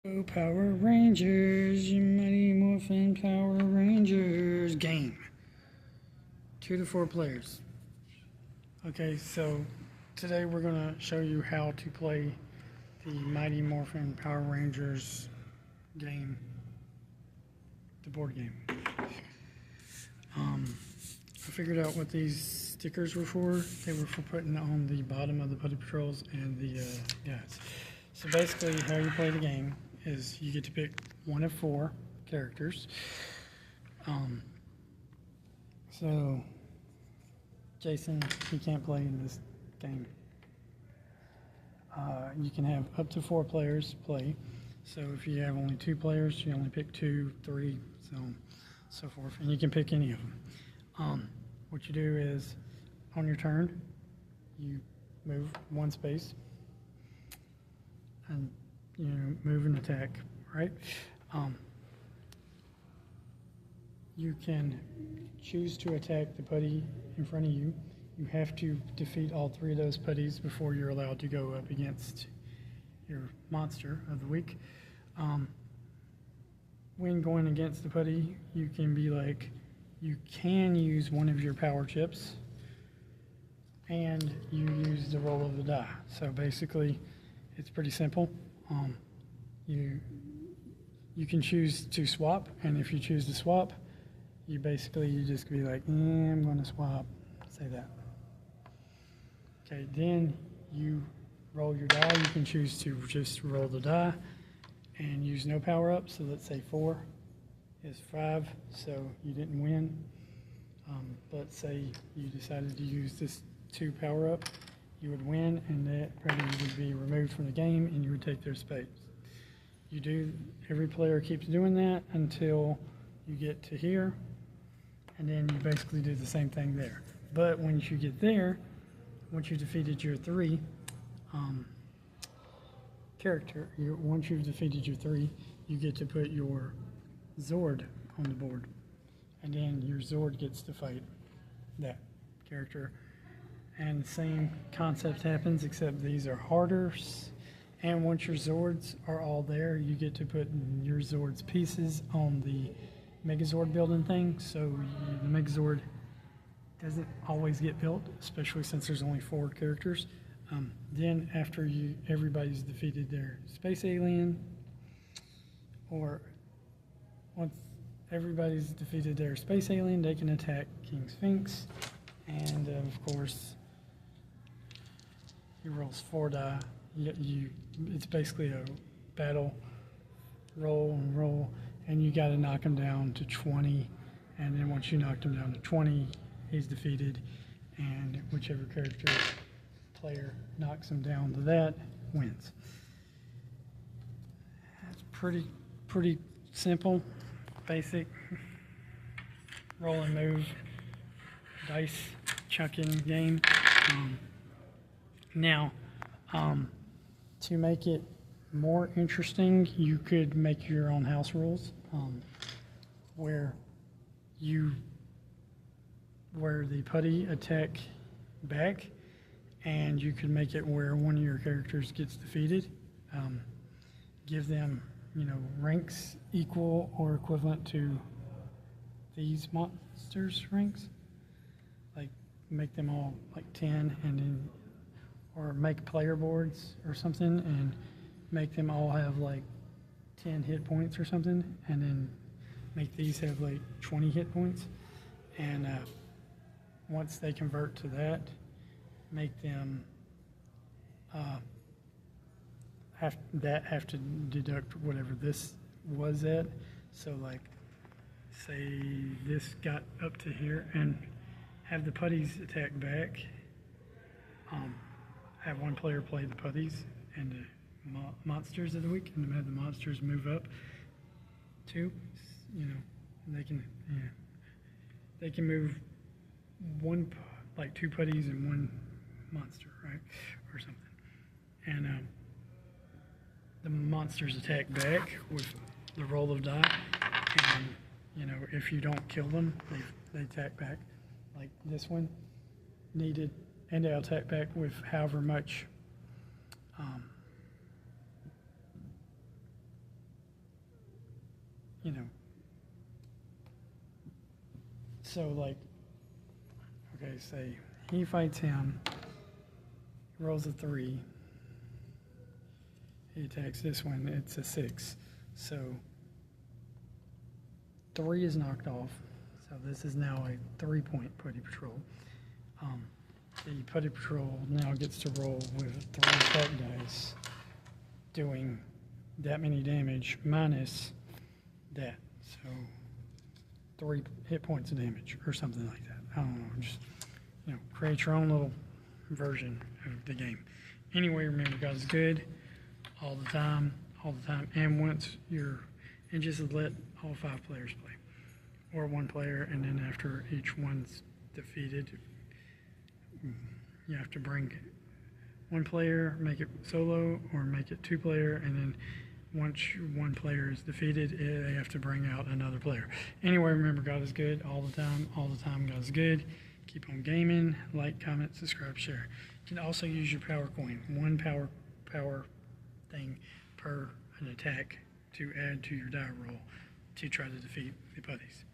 Oh, Power Rangers, you mighty morphin Power Rangers game. 2 to 4 players. Okay, so today we're going to show you how to play the Mighty Morphin Power Rangers game, the board game. I figured out what these stickers were for. They were for putting on the bottom of the Putty Patrols and the guys. So basically how you play the game is you get to pick one of 4 characters. So Jason, he can't play in this game. You can have up to 4 players play. So if you have only 2 players, you only pick 2, 3, so forth, and you can pick any of them. What you do is, on your turn, you move 1 space, and move and attack, right? You can choose to attack the putty in front of you. You have to defeat all 3 of those putties before you're allowed to go up against your monster of the week. When going against the putty, you can be like, you can use one of your power chips, and you use the roll of the die. So basically, it's pretty simple. You can choose to swap, and if you choose to swap, you just be like, I'm going to swap, say that. Okay, then you roll your die. You can choose to just roll the die and use no power up. So let's say 4 is 5, so you didn't win. Let's say you decided to use this 2 power up, you would win, and that party would be removed from the game, and you would take their space. Every player keeps doing that until you get to here, and then you basically do the same thing there. But once you get there, once you defeated your 3 once you've defeated your 3, you get to put your Zord on the board, and then your Zord gets to fight that character. And the same concept happens, except these are harder. And once your Zords are all there, you get to put your Zord's pieces on the Megazord building thing. So the Megazord doesn't always get built, especially since there's only 4 characters. Then after everybody's defeated their space alien, or once everybody's defeated their space alien, they can attack King Sphinx. And of course, he rolls 4 die. It's basically a battle, roll and roll, and you got to knock him down to 20. And then once you knocked him down to 20, he's defeated. And whichever player knocks him down to that wins. That's pretty simple, basic roll and move dice chucking game. Now, to make it more interesting, you could make your own house rules, where the putty attack back, and you could make it where one of your characters gets defeated. Give them, ranks equal or equivalent to these monsters' ranks. Like make them all like 10, and then, or make player boards or something, and make them all have like 10 hit points or something, and then make these have like 20 hit points. And once they convert to that, make them have to deduct whatever this was at. So like, say this got up to here, and have the putties attack back. Have one player play the putties and the monsters of the week, and have the monsters move up too. And they can move 2 putties and 1 monster, right, or something. And the monsters attack back with the roll of die, and if you don't kill them, they attack back. Like this one needed, and they'll attack back with however much you know, so like, okay, say he fights him, rolls a 3, he attacks this one, it's a 6, so 3 is knocked off, so this is now a 3-point Putty Patrol. The Putty Patrol now gets to roll with 3 attack dice, doing that many damage minus that, so 3 hit points of damage or something like that. I don't know, just, you know, create your own little version of the game. Anyway, remember, guys, good all the time, and once and just let all 5 players play, or 1 player, and then after each one's defeated, you have to bring 1 player, make it solo, or make it 2 player, and then once 1 player is defeated, they have to bring out another player. Anyway, remember, God is good all the time, God is good. Keep on gaming, like, comment, subscribe, share. You can also use your power coin, 1 power thing per an attack to add to your die roll to try to defeat the putties.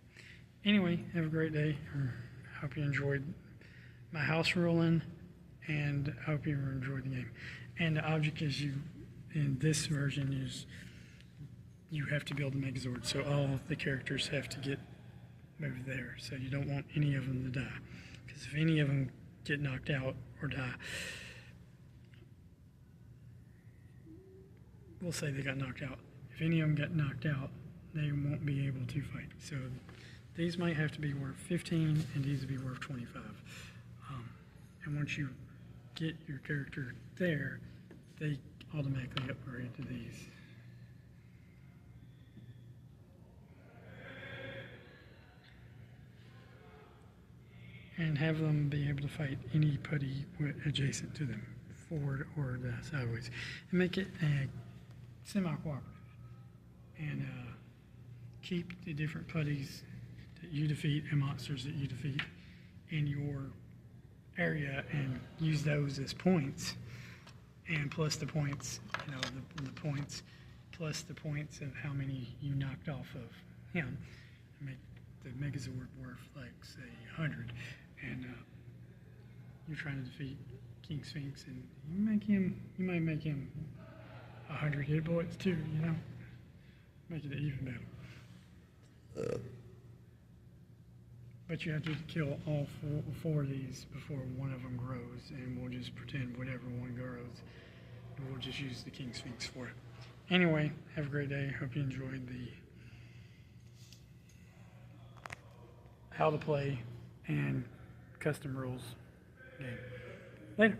Anyway, have a great day. Hope you enjoyed my house ruling, and I hope you enjoyed the game. And the object is in this version is you have to build a Megazord, so all of the characters have to get moved there. So you don't want any of them to die, because if any of them get knocked out or die, we'll say they got knocked out. If any of them get knocked out, they won't be able to fight. So these might have to be worth 15, and these will be worth 25. And once you get your character there, they automatically upgrade to these. And have them be able to fight any putty adjacent to them, forward or sideways, and make it semi-cooperative. And keep the different putties that you defeat and monsters that you defeat in your area, and use those as points, and plus the points, you know, the points plus the points of how many you knocked off of him, and make the Megazord worth, like, say 100, and you're trying to defeat King Sphinx, and you might make him 100 hit points too, you know, make it even better. But you have to kill all 4 of these before one of them grows, and we'll just pretend whatever one grows, and we'll just use the King Sphinx for it. Anyway, have a great day. Hope you enjoyed the how to play and custom rules game. Later.